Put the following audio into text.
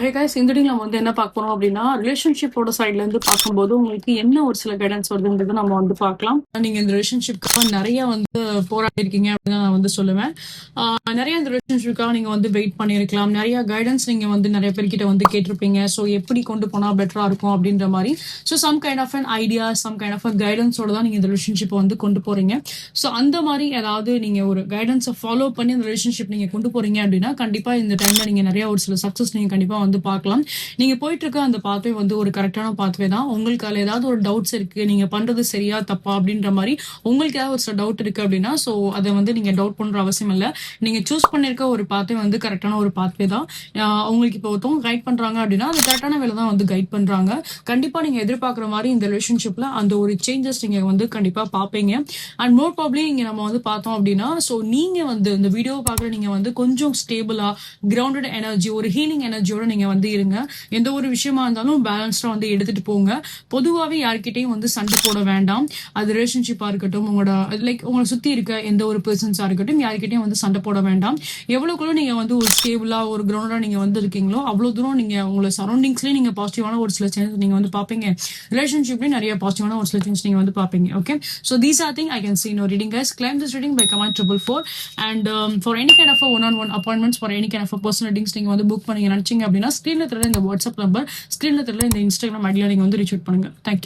Hey guys, இந்த வீடியோல நம்ம வந்து என்ன பார்க்க போறோம் அப்படின்னா, ரிலேஷன்ஷிப்போட சைட்ல இருந்து பார்க்கும்போது உங்களுக்கு என்ன ஒரு சில கைடன்ஸ் வருதுன்றதை நம்ம வந்து பார்க்கலாம். நீங்க இந்த ரிலேஷன்ஷிப்காக நிறைய வந்து போராடி இருக்கீங்க அப்படின்னு நான் வந்து சொல்லுவேன். நிறைய இந்த ரிலேஷன்ஷிப்காக நீங்க வந்து வெயிட் பண்ணியிருக்கலாம். நிறைய கைடன்ஸ் நீங்க வந்து நிறைய பேர்கிட்ட வந்து கேட்டிருப்பீங்க. ஸோ எப்படி கொண்டு போனா பெட்டரா இருக்கும் அப்படின்ற மாதிரி. So some kind of an idea, some kind of a கைடன்ஸோட தான் நீங்க இந்த ரிலேஷன்ஷிப்பை வந்து கொண்டு போறீங்க. ஸோ அந்த மாதிரி ஏதாவது நீங்க ஒரு கைடன்ஸை ஃபாலோ பண்ணி இந்த ரிலேஷன்ஷிப் நீங்க கொண்டு போறீங்க அப்படின்னா கண்டிப்பா இந்த டைம்ல நீங்க நிறைய ஒரு சில சக்சஸ் நீங்க கண்டிப்பா வந்து பார்க்கலாம். நீங்க போயிட்டு இருக்க அந்த பாத்வே வந்து ஒரு கரெக்டான பாத்வே தான். உங்களுக்கு அதுல ஏதாவது ஒரு டவுட்ஸ் இருக்கு, நீங்க பண்றது சரியா தப்பா அப்படின்ற மாதிரி உங்களுக்கு ஏதாவது ஒரு சில டவுட் இருக்கு அப்படின்னா ஸோ அதை வந்து நீங்க டவுட் பண்ற அவசியம் இல்லை. நீங்க சூஸ் பண்ணிருக்க ஒரு பாத்வே வந்து கரெக்டான ஒரு பாத்வே தான். உங்களுக்கு இப்போ ஒருத்தவங்க கைட் பண்றாங்க அப்படின்னா அது கரெக்டான வேலை தான் வந்து கைட் பண்றாங்க. கண்டிப்பா நீங்க எதிர்பார்க்குற மாதிரி இந்த ரிலேஷன்ஷிப்ல அந்த ஒரு சேஞ்சஸ் நீங்க வந்து கண்டிப்பா பாப்பீங்க. அண்ட் மோர் ப்ராப்ளி இங்க நம்ம வந்து பார்த்தோம் அப்படின்னா ஸோ நீங்க வந்து இந்த வீடியோ பார்க்குற நீங்க வந்து கொஞ்சம் ஸ்டேபிளா கிரவுண்டட் எனர்ஜி, ஒரு ஹீலிங் எனர்ஜியோட நீங்க வந்து இருங்க. எந்த ஒரு விஷயமா இருந்தாலும் பேலன்ஸ்டா வந்து எடுத்துட்டு போங்க. பொதுவாகவே யார்கிட்டையும் வந்து சண்டை போட வேண்டாம். அது ரிலேஷன்ஷிப்பா இருக்கட்டும், உங்களோட லைக் உங்களை சுத்தி இருக்க எந்த ஒரு பர்சன்ஸா இருக்கட்டும், யார்கிட்டையும் வந்து சண்டை போட வேண்டாம். எவ்வளவுக்குள்ள நீங்க வந்து ஒரு ஸ்டேபிளா ஒரு கிரவுண்டா நீங்க வந்து இருக்கீங்களோ அவ்வளவு தூரம் நீங்க உங்களை சரௌண்டிங்ஸ்லயே நீங்க பாசிட்டிவான ஒரு சில சேஞ்ச் நீங்க வந்து பாப்பீங்க. ரிலேஷன்ஷிப்லயும் நிறைய பாசிட்டிவான ஒரு சில சேஞ்ச் நீங்க வந்து பாப்பீங்க. Okay, so these are things I can see in your reading, guys. Claim this reading by command 444. And for any kind of a one-on-one appointments, for any kind of a personal readings நீங்க வந்து book பண்ணீங்க நினைச்சீங்க அப்படின்னா ஸ்கிரீன்ல தெரியல இந்த WhatsApp number, ஸ்கிரீன்ல தெரியல இந்த இன்ஸ்டாகிராம் ஐடியில நீங்க வந்து ரீச் அவுட் பண்ணுங்க. தேங்க்யூ.